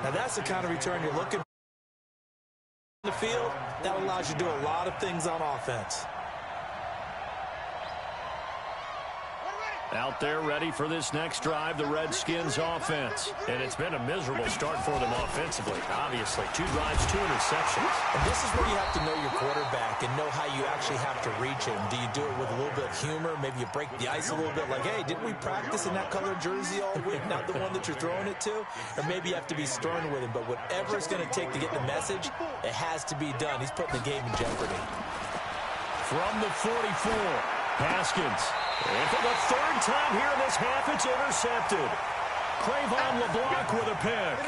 Now, that's the kind of return you're looking for in the field. That allows you to do a lot of things on offense. Out there ready for this next drive, the Redskins offense. And it's been a miserable start for them offensively, obviously. 2 drives, 2 interceptions. And this is where you have to know your quarterback and know how you actually have to reach him. Do you do it with a little bit of humor? Maybe you break the ice a little bit like, hey, didn't we practice in that colored jersey all week, not the one that you're throwing it to? Or maybe you have to be stern with him. But whatever it's going to take to get the message, it has to be done. He's putting the game in jeopardy. From the 44, Haskins. And for the 3rd time here in this half, it's intercepted. Crayvon LeBlanc with a pick.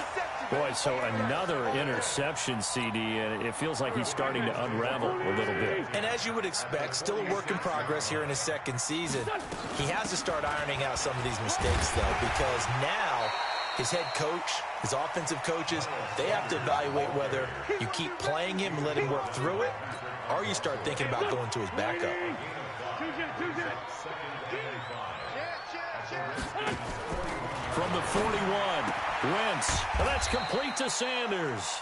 Boy, so another interception, CD, and it feels like he's starting to unravel a little bit. And as you would expect, still a work in progress here in his 2nd season. He has to start ironing out some of these mistakes, though, because now his head coach, his offensive coaches, they have to evaluate whether you keep playing him and let him work through it, or you start thinking about going to his backup. From the 41, Wentz. And that's complete to Sanders.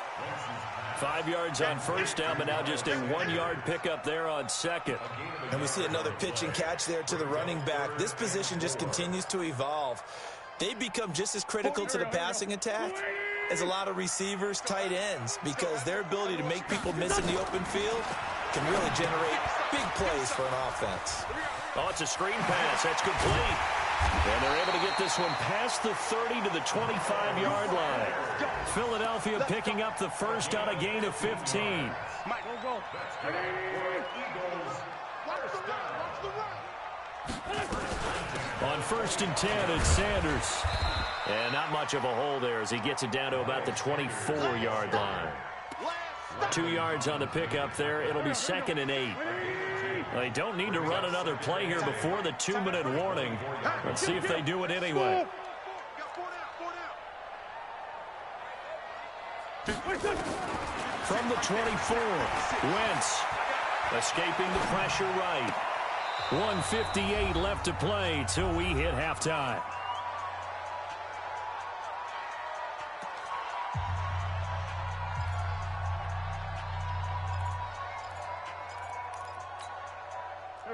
5 yards on 1st down, but now just a 1-yard pickup there on 2nd. And we see another pitch and catch there to the running back. This position just continues to evolve. They become just as critical to the passing attack as a lot of receivers, tight ends, because their ability to make people miss in the open field can really generate big plays for an offense. Oh, it's a screen pass. That's complete. And they're able to get this one past the 30 to the 25-yard line. Philadelphia picking up the first on a gain of 15. On 1st and 10, it's Sanders. And not much of a hole there as he gets it down to about the 24-yard line. 2 yards on the pickup there. It'll be 2nd and 8. They don't need to run another play here before the 2-minute warning. Let's see if they do it anyway. From the 24, Wentz escaping the pressure right. 1:58 left to play till we hit halftime.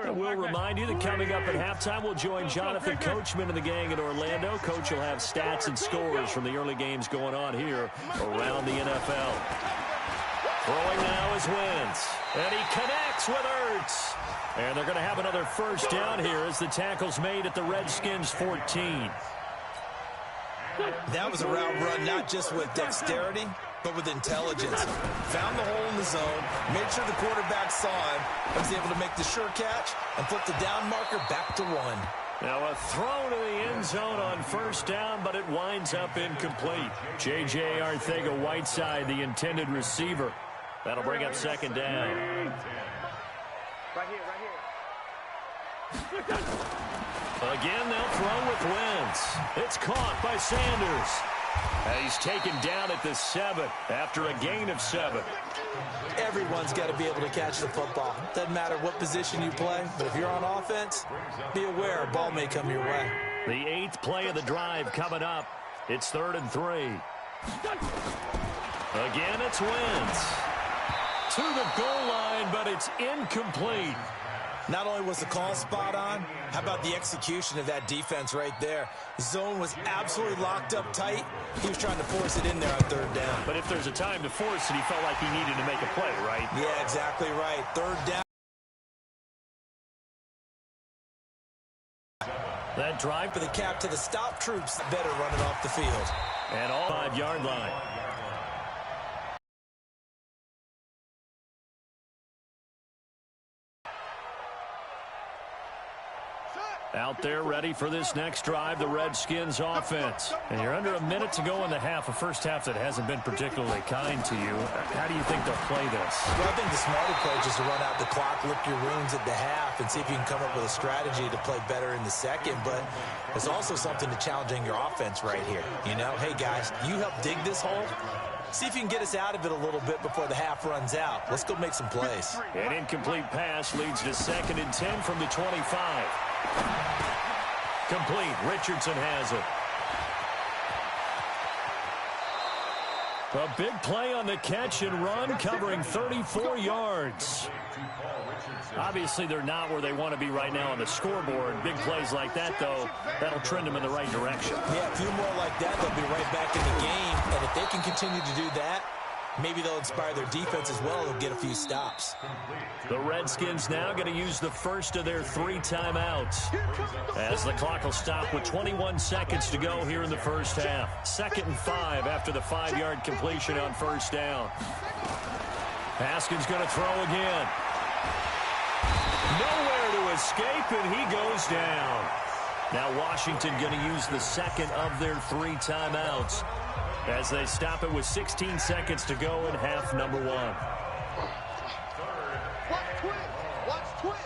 We'll remind you that coming up at halftime, we'll join Jonathan Coachman and the gang in Orlando. Coach will have stats and scores from the early games going on here around the NFL. Throwing now is Wentz. And he connects with Ertz. And they're going to have another first down here as the tackle's made at the Redskins 14. That was a route run not just with dexterity, but with intelligence. Found the hole in the zone, made sure the quarterback saw him, and was able to make the sure catch and flip the down marker back to 1. Now a throw to the end zone on first down, but it winds up incomplete. J.J. Arcega-Whiteside, the intended receiver. That'll bring up 2nd down. Right here. Again, they'll throw with Wentz. It's caught by Sanders. He's taken down at the 7 after a gain of 7. Everyone's got to be able to catch the football. Doesn't matter what position you play, but if you're on offense, be aware a ball may come your way. The 8th play of the drive coming up. It's 3rd and 3. Again, it's Wentz. To the goal line, but it's incomplete. Not only was the call spot on, how about the execution of that defense right there? Zone was absolutely locked up tight. He was trying to force it in there on 3rd down. But if there's a time to force it, he felt like he needed to make a play, right? Yeah, exactly right. 3rd down. That drive For the cap to the stop troops, better running off the field. and all 5-yard line. Out there ready for this next drive, the Redskins offense. And you're under a minute to go in the half, a first half that hasn't been particularly kind to you. How do you think they'll play this? Well, I think the smart approach is to run out the clock, lick your wounds at the half, and see if you can come up with a strategy to play better in the second. But there's also something to challenging your offense right here. You know, hey, guys, you help dig this hole. See if you can get us out of it a little bit before the half runs out. Let's go make some plays. An incomplete pass leads to 2nd and 10 from the 25. Complete. Richardson has it. A big play on the catch and run, covering 34 yards. Obviously, they're not where they want to be right now on the scoreboard. Big plays like that, though, that'll trend them in the right direction. Yeah, a few more like that, they'll be right back in the game. And if they can continue to do that, maybe they'll inspire their defense as well and get a few stops. The Redskins now going to use the first of their 3 timeouts, as the clock will stop with 21 seconds to go here in the first half. 2nd and 5 after the 5-yard completion on first down. Haskins going to throw again. Nowhere to escape, and he goes down. Now Washington going to use the second of their 3 timeouts, as they stop it with 16 seconds to go in half number 1. Watch twins.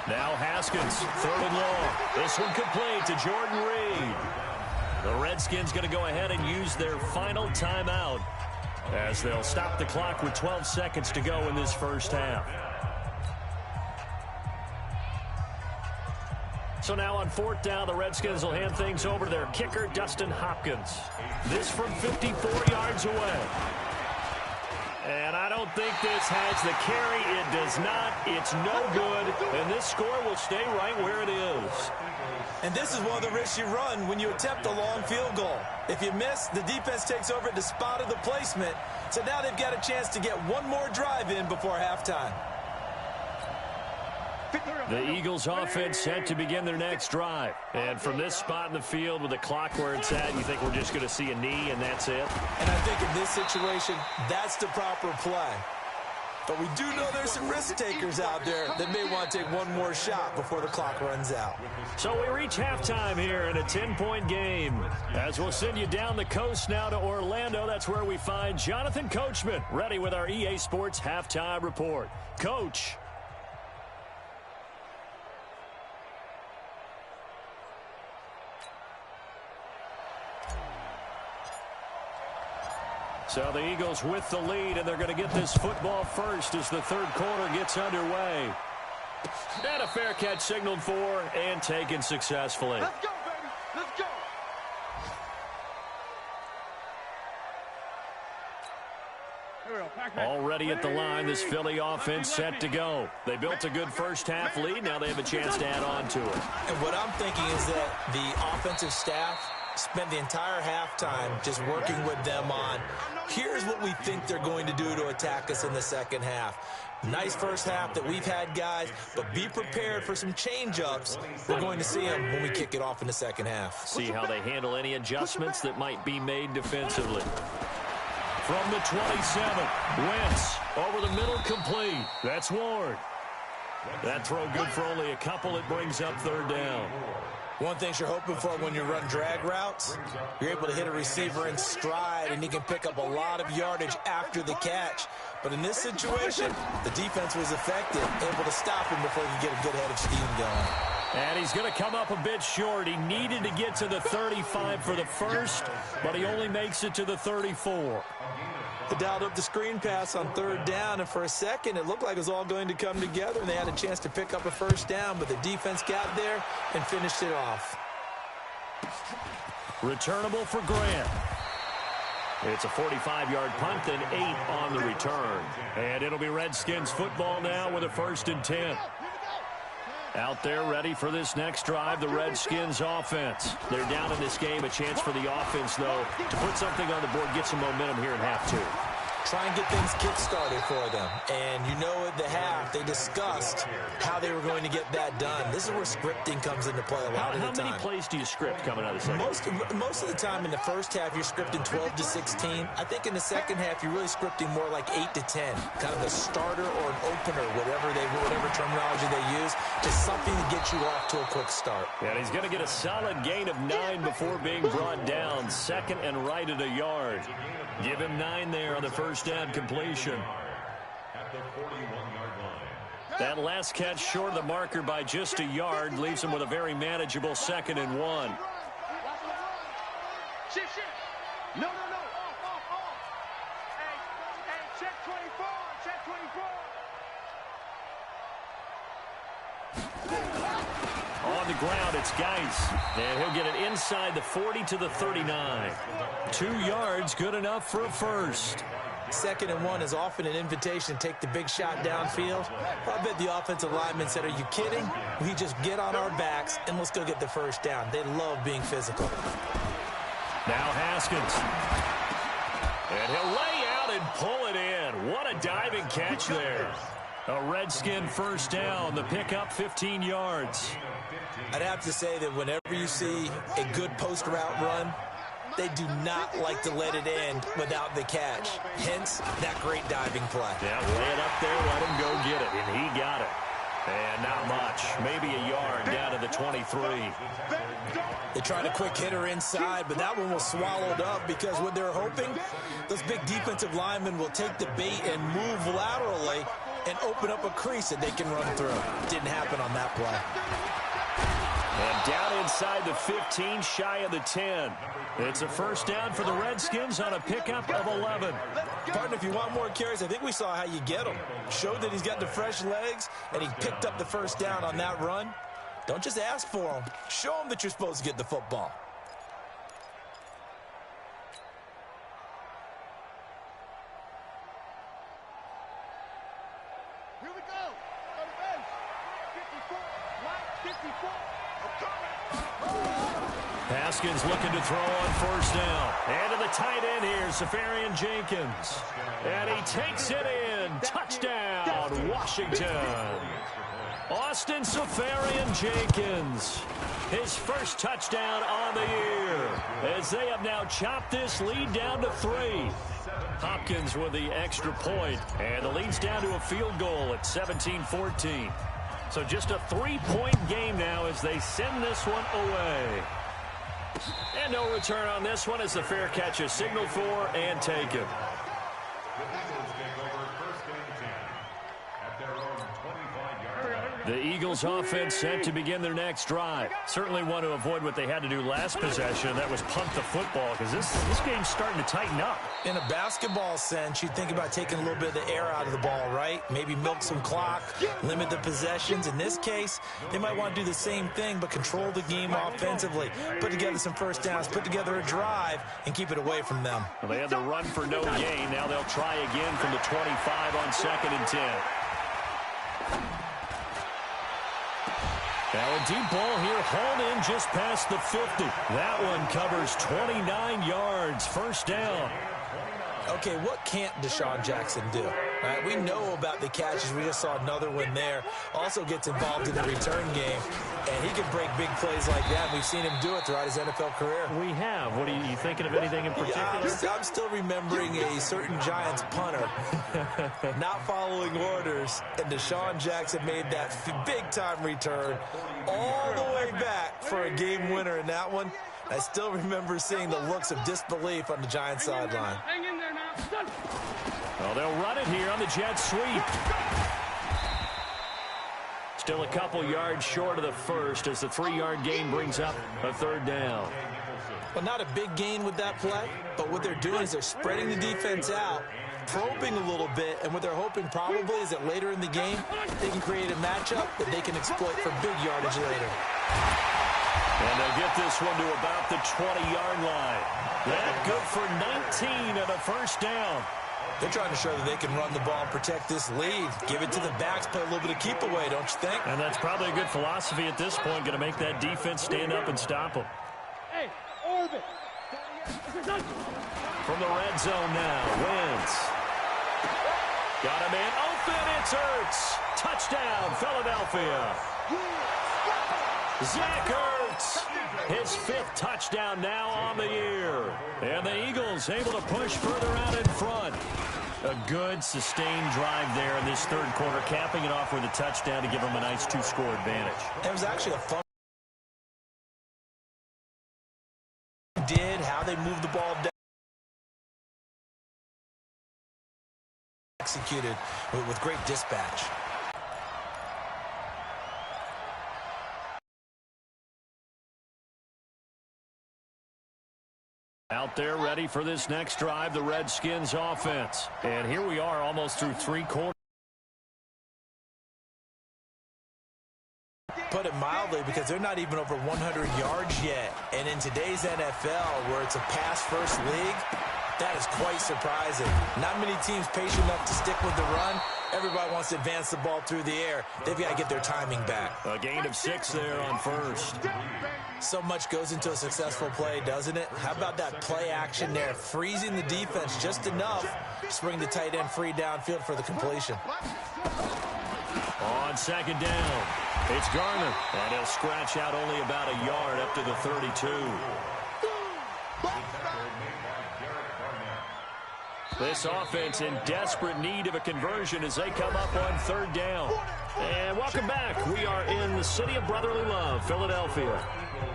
Now Haskins, 3rd and long. This one complete to Jordan Reed. The Redskins going to go ahead and use their final timeout, as they'll stop the clock with 12 seconds to go in this first half. So now on 4th down, the Redskins will hand things over to their kicker, Dustin Hopkins. This from 54 yards away. And I don't think this has the carry. It does not. It's no good. And this score will stay right where it is. And this is one of the risks you run when you attempt a long field goal. If you miss, the defense takes over at the spot of the placement. So now they've got a chance to get one more drive in before halftime. The Eagles offense set to begin their next drive. And from this spot in the field with the clock where it's at, you think we're just going to see a knee and that's it? And I think in this situation, that's the proper play. But we do know there's some risk takers out there that may want to take one more shot before the clock runs out. So we reach halftime here in a 10-point game. As we'll send you down the coast now to Orlando, that's where we find Jonathan Coachman ready with our EA Sports Halftime Report. Coach. So the Eagles with the lead, and they're going to get this football first as the 3rd quarter gets underway. And a fair catch signaled for and taken successfully. Let's go, baby. Let's go. Already at the line, this Philly offense set to go. They built a good first half lead. Now they have a chance to add on to it. And what I'm thinking is that the offensive staff spent the entire halftime just working with them on, here's what we think they're going to do to attack us in the second half. Nice first half that we've had, guys, but be prepared for some change-ups. We're going to see them when we kick it off in the second half. See how they handle any adjustments that might be made defensively. From the 27, Wentz over the middle, complete. That's Ward. That throw good for only a couple. It brings up 3rd down. One thing you're hoping for when you run drag routes, you're able to hit a receiver in stride, and he can pick up a lot of yardage after the catch. But in this situation, the defense was effective, able to stop him before he could get a good head of steam going. And he's going to come up a bit short. He needed to get to the 35 for the first, but he only makes it to the 34. They dialed up the screen pass on 3rd down, and for a second, it looked like it was all going to come together, and they had a chance to pick up a first down, but the defense got there and finished it off. Returnable for Grant. It's a 45-yard punt, then 8 on the return. And it'll be Redskins football now with a 1st and 10. Out there ready for this next drive, the Redskins offense. They're down in this game. A chance for the offense, though, to put something on the board, get some momentum here in half 2. Try and get things kick-started for them. And you know at the half, they discussed how they were going to get that done. This is where scripting comes into play a lot of the time. How many plays do you script coming out of the second? Most of the time in the first half, you're scripting 12 to 16. I think in the second half, you're really scripting more like 8 to 10. Kind of a starter or an opener, whatever terminology they use. Just something to get you off to a quick start. And he's going to get a solid gain of 9 before being brought down. 2nd and right at a yard. Give him 9 there on the first down completion. That last catch short of the marker by just a yard leaves him with a very manageable 2nd and 1. Shit. No. Hey, check 24. On the ground, it's Geis. And he'll get it inside the 40 to the 39. 2 yards, good enough for a first. 2nd and 1 is often an invitation to take the big shot downfield. I bet the offensive lineman said, are you kidding? We just get on our backs and let's go get the first down. They love being physical. Now Haskins. And he'll lay out and pull it in. What a diving catch there. A Redskin first down. The pickup 15 yards. I'd have to say that whenever you see a good post route run, they do not like to let it end without the catch. Hence, that great diving play. Yeah, lay it up there, let him go get it, and he got it. And not much, maybe a yard down to the 23. They tried a quick hitter inside, but that one was swallowed up because what they're hoping, those big defensive linemen will take the bait and move laterally and open up a crease that they can run through. Didn't happen on that play. And down inside the 15, shy of the 10. It's a first down for the Redskins on a pickup of 11. Partner, if you want more carries, I think we saw how you get them. Showed that he's got the fresh legs, and he picked up the first down on that run. Don't just ask for them. Show them that you're supposed to get the football. Here we go. On the bench. 54. Mike, 54. Haskins looking to throw on first down. And to the tight end here, Safarian Jenkins. And he takes it in. Touchdown, Washington. Austin Safarian Jenkins. His first touchdown on the year. As they have now chopped this lead down to 3. Hopkins with the extra point. And the lead's down to a field goal at 17-14. So just a 3-point game now as they send this one away. And no return on this one as the fair catch is signaled for and taken. The Eagles offense set to begin their next drive. Certainly want to avoid what they had to do last possession. That was punt the football because this game's starting to tighten up. In a basketball sense, you think about taking a little bit of the air out of the ball, right? Maybe milk some clock, limit the possessions. In this case, they might want to do the same thing but control the game offensively. Put together some first downs, put together a drive, and keep it away from them. Well, they had the run for no gain. Now they'll try again from the 25 on 2nd and 10. Now a deep ball here, hauled in just past the 50. That one covers 29 yards, first down. Okay, what can't Deshaun Jackson do? Right, we know about the catches. We just saw another one there. Also gets involved in the return game, and he can break big plays like that. We've seen him do it throughout his NFL career. We have. What are you thinking of anything in particular? I'm still remembering a certain Giants punter not following orders, and Deshaun Jackson made that big-time return all the way back for a game winner in that one. I still remember seeing the looks of disbelief on the Giants sideline. Hang in there now. Well, they'll run it here on the jet sweep. Still a couple yards short of the first as the 3-yard gain brings up a third down. Well, not a big gain with that play, but what they're doing is they're spreading the defense out, probing a little bit, and what they're hoping probably is that later in the game, they can create a matchup that they can exploit for big yardage later. And they'll get this one to about the 20-yard line. That good for 19 and a first down. They're trying to show that they can run the ball and protect this lead. Give it to the backs, play a little bit of keep away, don't you think? And that's probably a good philosophy at this point, going to make that defense stand up and stop them. Hey, orbit. From the red zone now, Wentz. Got him in, open, it's Ertz. Touchdown, Philadelphia. Zach Ertz, his 5th touchdown now on the year. And the Eagles able to push further out in front. A good, sustained drive there in this third quarter, capping it off with a touchdown to give them a nice 2-score advantage. It was actually a fun how they moved the ball down. Executed with great dispatch. Out there ready for this next drive, the Redskins offense. And here we are almost through 3 quarters. put it mildly, because they're not even over 100 yards yet. And in today's NFL, where it's a pass-first league, that is quite surprising. Not many teams patient enough to stick with the run. Everybody wants to advance the ball through the air. They've got to get their timing back. A gain of 6 there on first. So much goes into a successful play, doesn't it? How about that play action there? Freezing the defense just enough to bring the tight end free downfield for the completion. On second down, it's Garner. And he'll scratch out only about a yard up to the 32. This offense in desperate need of a conversion as they come up on third down. And welcome back. We are in the city of brotherly love, Philadelphia.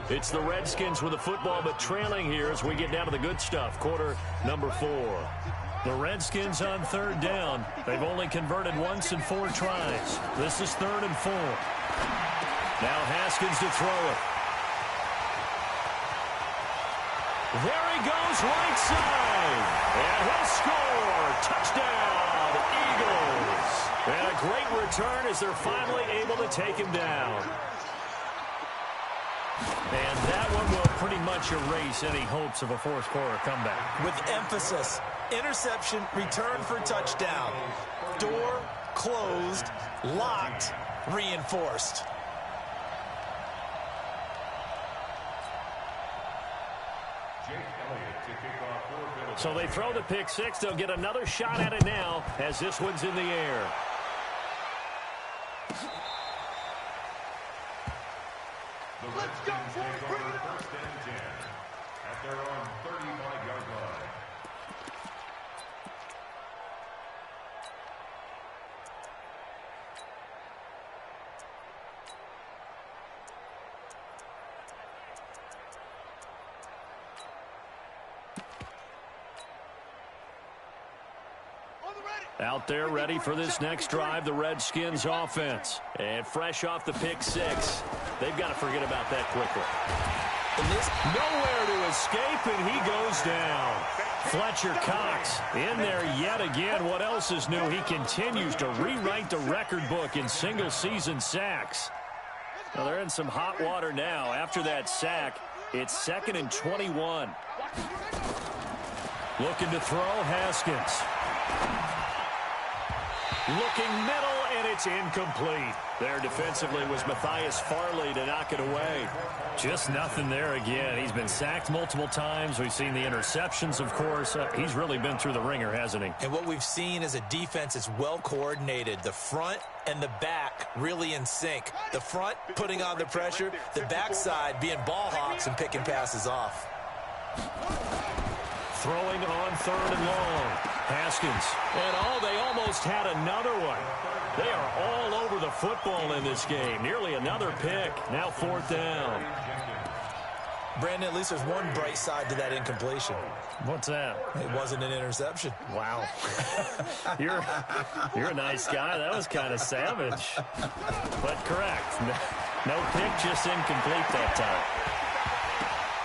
It's the Redskins with the football, but trailing here as we get down to the good stuff. Quarter number 4. The Redskins on third down. They've only converted once in 4 tries. This is 3rd and 4. Now Haskins to throw it. There he goes, right side. And he'll score. Touchdown, Eagles. And a great return as they're finally able to take him down. And that one will pretty much erase any hopes of a fourth-quarter comeback. With emphasis, interception, return for touchdown. Door closed, locked, reinforced. So they throw the pick 6. They'll get another shot at it now as this one's in the air. Let's go, boys. Bring it on. 1st and 10 at their own 35-yard line. Out there ready for this next drive, the Redskins offense. And fresh off the pick 6. They've got to forget about that quickly. Nowhere to escape, and he goes down. Fletcher Cox in there yet again. What else is new? He continues to rewrite the record book in single-season sacks. Well, they're in some hot water now. After that sack, it's 2nd and 21. Looking to throw, Haskins. Looking middle, and it's incomplete. There defensively was Matthias Farley to knock it away. Just nothing there again. He's been sacked multiple times. We've seen the interceptions, of course. He's really been through the ringer, hasn't he? And what we've seen is a defense that's well coordinated. The front and the back really in sync. The front putting on the pressure, the backside being ball hawks and picking passes off. Throwing on 3rd and long. Haskins. And they almost had another one. They are all over the football in this game. Nearly another pick. Now 4th down. Brandon, at least there's one bright side to that incompletion. What's that? It wasn't an interception. Wow. You're a nice guy. That was kind of savage. But correct. No pick, just incomplete that time.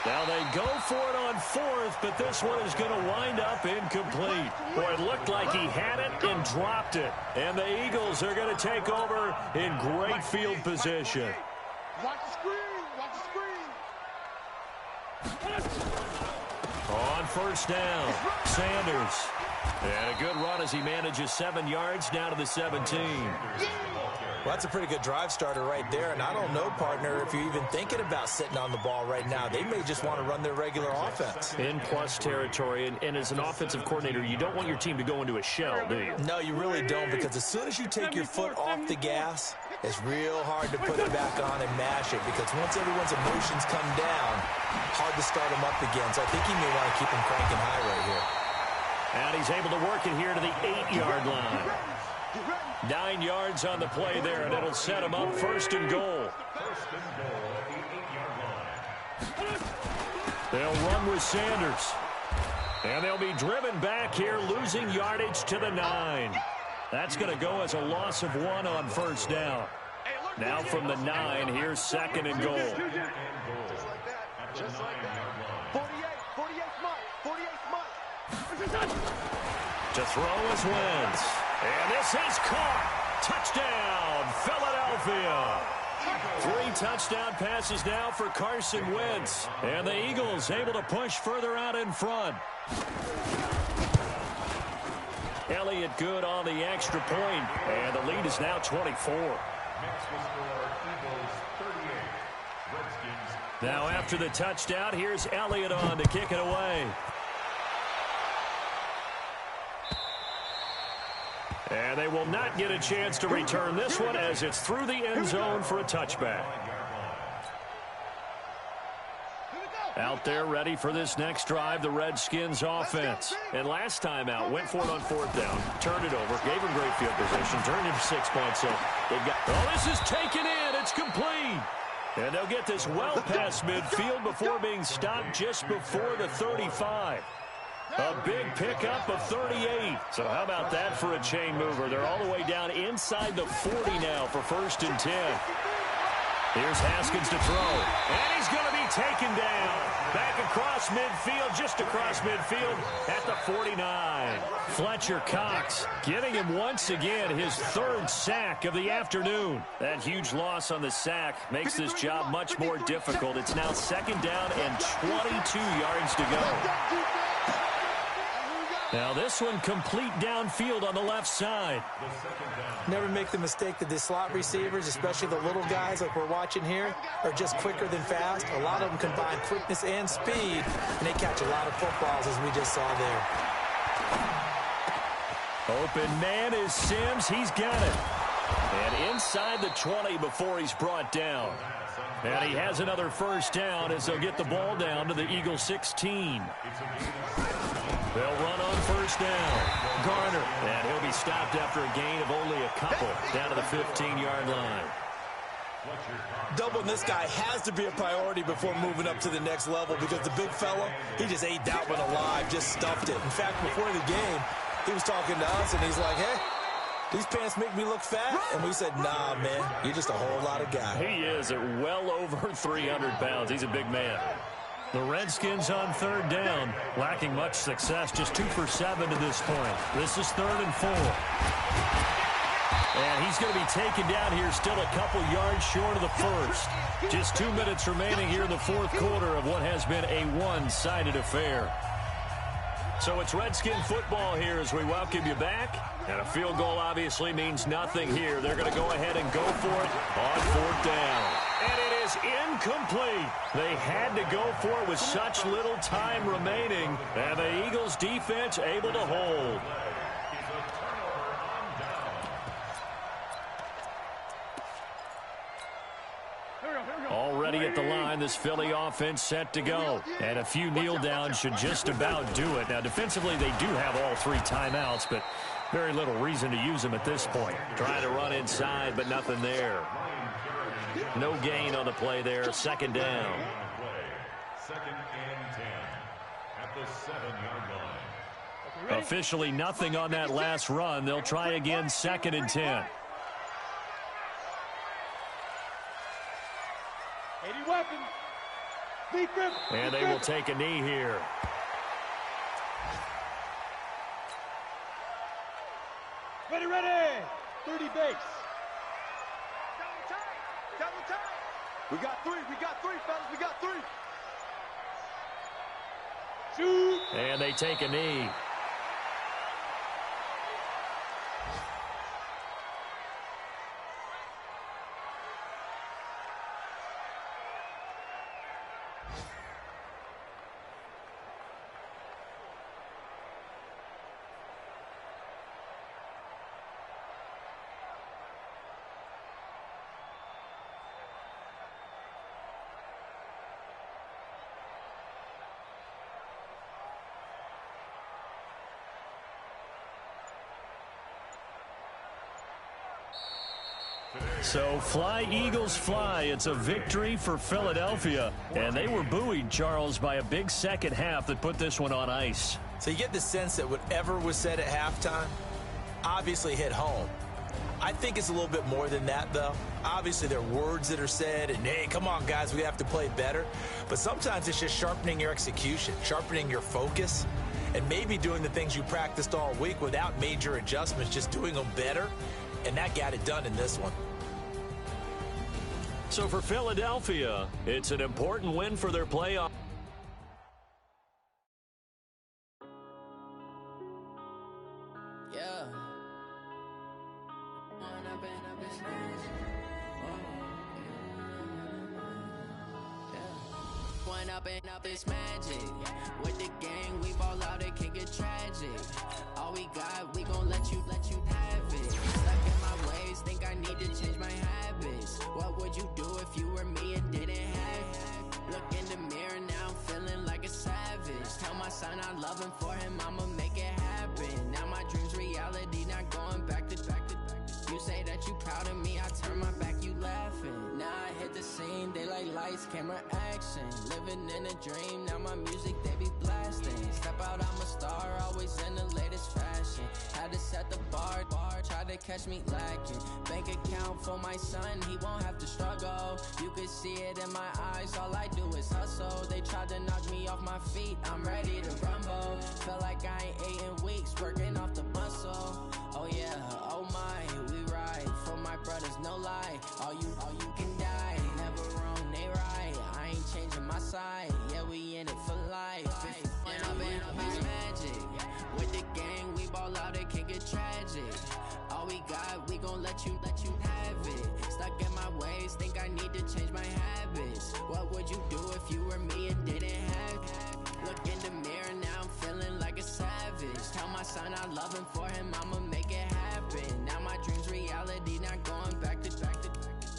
Now they go for it on 4th, but this one is going to wind up incomplete. Boy, it looked like he had it and dropped it. And the Eagles are going to take over in great field position. Watch the screen. Watch the screen. On 1st down, Sanders. And a good run as he manages 7 yards down to the 17. Well, that's a pretty good drive starter right there. And I don't know, partner, if you're even thinking about sitting on the ball right now. They may just want to run their regular offense. In plus territory. And as an offensive coordinator, you don't want your team to go into a shell, do you? No, you really don't, because as soon as you take your foot off the gas, it's real hard to put it back on and mash it, because once everyone's emotions come down, hard to start them up again. So I think he may want to keep them cranking high right here. And he's able to work it here to the 8-yard line. 9 yards on the play there, and it'll set him up 1st and goal. They'll run with Sanders. And they'll be driven back here, losing yardage to the 9. That's going to go as a loss of 1 on 1st down. Now from the 9, here's 2nd and goal. Just like that. 48 month. To throw is Wentz. And this is caught. Touchdown, Philadelphia. 3 touchdown passes now for Carson Wentz. And the Eagles able to push further out in front. Elliott good on the extra point, and the lead is now 24. Now after the touchdown, here's Elliott on to kick it away. And they will not get a chance to return this one as it's through the end zone for a touchback. Out there ready for this next drive, the Redskins offense. And last time out, went for it on 4th down, turned it over, gave him great field position, turned him 6 points. So they've got, oh, this is taken in. It's complete. And they'll get this well past midfield before being stopped just before the 35. A big pickup of 38. So how about that for a chain mover? They're all the way down inside the 40 now for 1st and 10. Here's Haskins to throw. And he's going to be taken down. Back across midfield, just across midfield at the 49. Fletcher Cox getting him once again his 3rd sack of the afternoon. That huge loss on the sack makes this job much more difficult. It's now 2nd down and 22 yards to go. Now this one complete downfield on the left side. Never make the mistake that the slot receivers, especially the little guys like we're watching here, are just quicker than fast. A lot of them combine quickness and speed, and they catch a lot of footballs as we just saw there. Open man is Sims. He's got it. And inside the 20 before he's brought down. And he has another 1st down as they'll get the ball down to the Eagles 16. They'll run on 1st down. Garner. And he'll be stopped after a gain of only a couple down to the 15-yard line. Doubling this guy has to be a priority before moving up to the next level because the big fella, he just ate that one alive, just stuffed it. In fact, before the game, he was talking to us, and he's like, hey, these pants make me look fat. And we said, nah, man, you're just a whole lot of guy. He is at well over 300 pounds. He's a big man. The Redskins on 3rd down, lacking much success, just 2 for 7 to this point. This is 3rd and 4. And he's going to be taken down here still a couple yards short of the 1st. Just 2 minutes remaining here in the 4th quarter of what has been a one-sided affair. So it's Redskin football here as we welcome you back. And a field goal obviously means nothing here. They're going to go ahead and go for it on 4th down. And it is incomplete. They had to go for it with such little time remaining. And the Eagles defense able to hold. Already at the line, this Philly offense set to go. And a few kneel downs should just about do it. Now, defensively, they do have all 3 timeouts, but very little reason to use them at this point. Trying to run inside, but nothing there. No gain on the play there. 2nd down. 2nd and 10 at the 7-yard line. Officially nothing on that last run. They'll try again 2nd and 10. 80 weapons. And they will take a knee here. Ready. 30 base. Double time. We got 3, fellas. We got 3. Shoot. And they take a knee. So fly, Eagles, fly. It's a victory for Philadelphia. And they were buoyed, Charles, by a big second half that put this one on ice. So you get the sense that whatever was said at halftime obviously hit home. I think it's a little bit more than that, though. Obviously, there are words that are said, and, hey, come on, guys, we have to play better. But sometimes it's just sharpening your execution, sharpening your focus, and maybe doing the things you practiced all week without major adjustments, just doing them better. And that got it done in this one. So for Philadelphia, it's an important win for their playoff. Yeah. One up and up is magic. With the gang, we ball out, it can get tragic. All we got, we gon' let you have it. Stuck in my ways, think I need to change my habits. What would you do if you were me and didn't have it? Look in the mirror now, I'm feeling like a savage. Tell my son I love him, for him I'ma make it happen. Now my dream's reality, not going back to. You say that you proud of me, I turn my back, you laughing. Now I hit the scene, they like lights, camera, action. Living in a dream, now my music, they be blasting. Step out, I'm a star, always in the latest fashion. Had to set the bar, try to catch me lacking. Bank account for my son, he won't have to struggle. You could see it in my eyes, all I do is hustle. They tried to knock me off my feet, I'm ready to rumble. Felt like I ain't ate in weeks, working off the muscle. Oh yeah, oh my, we ride for my brothers, no lie. All you can die, never wrong, they right. I ain't changing my side, yeah, we in it for life. When I've been up is magic. With the gang, we ball out, it can get tragic. All we got, we gon' let you have it. Stuck in my ways, think I need to change my habits. What would you do if you were me and didn't have it? Look in the mirror, now I'm feeling like a savage. Tell my son I love him, for him I'ma make it happen. Now my dream's reality, not going back to.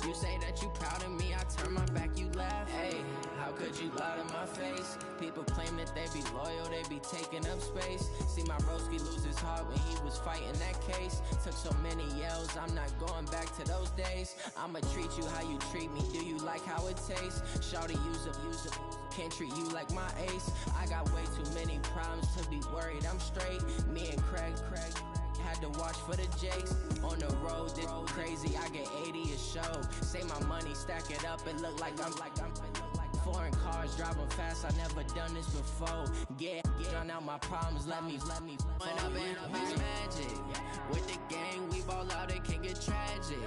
You say that you proud of me, I turn my back, you laugh. Hey, how could you lie to my face? People claim that they be loyal, they be taking up space. See my broski lose his heart when he was fighting that case. Took so many yells, I'm not going back to those days. I'ma treat you how you treat me, do you like how it tastes? Shawty, use up, can't treat you like my ace. I got way too many problems to be worried, I'm straight. Me and Craig had to watch for the Jakes. On the road, this crazy, I get 80 a show. Say my money, stack it up, it look like I'm foreign cars, driving fast, I never done this before. Drown out my problems, let me When I've been up is magic. With the gang, we ball out, it can get tragic.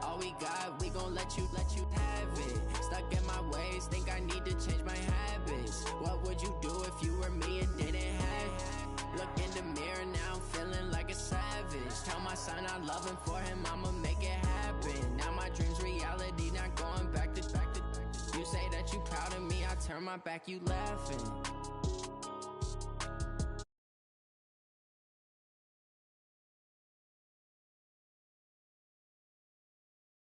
All we got, we gon' let you have it. Stuck in my ways, think I need to change my habits. What would you do if you were me and didn't have it? Look in the mirror, now I'm feeling like a savage. Tell my son I love him, for him I'ma make it happen. Now my dream's reality, not going back to. You say that you proud of me, I turn my back, you laughing.